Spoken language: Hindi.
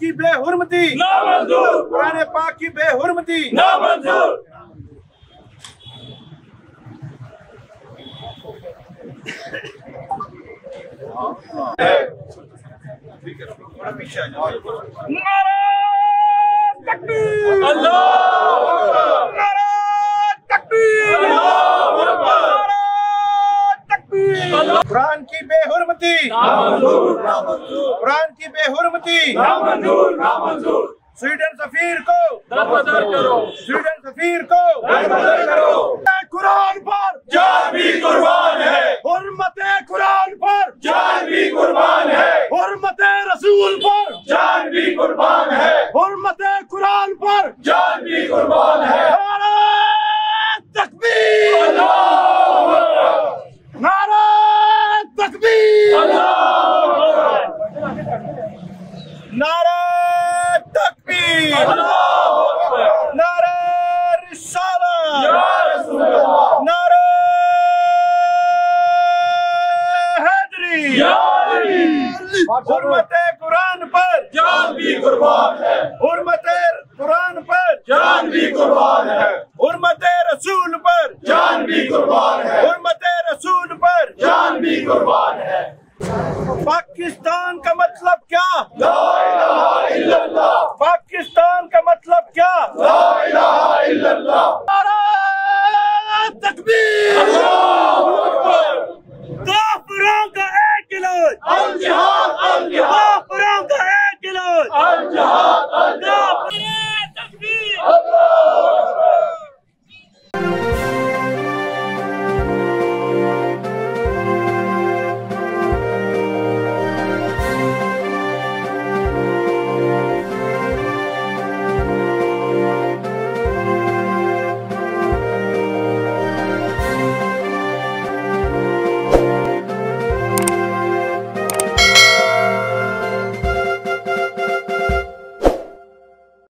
की बेहुरमती नामंजूर, कुरान पाक की बेहुरमती नामंजूर। नारे तकबीर, अल्लाहू अकबर, नारे तकबीर, अल्लाहू अकबर, नारे तकबीर। कुरान की बेहुरमती नामंजूर, कुरान की बेहुरमती नामंजूर, नामंजूर। स्वीडन सफीर को दरबदर करो, स्वीडन सफीर को दरबदर करो। कुरान पर जान भी कुर्बान है, हुर्मते कुरान पर जान भी कुर्बान है, हुर्मते रसूल पर जान भी कुर्बान है, हुर्मते कुरान पर जान भी कुर्बान है। नारे तकबीर, अल्लाहू अकबर, नारे तकबीर, अल्लाहू अकबर, नारे तकबीर, अल्लाहू अकबर, नारे रिसाला या रसूल अल्लाह, नारे हैदरी या अली। हुर्मते कुरान पर जान भी कुर्बान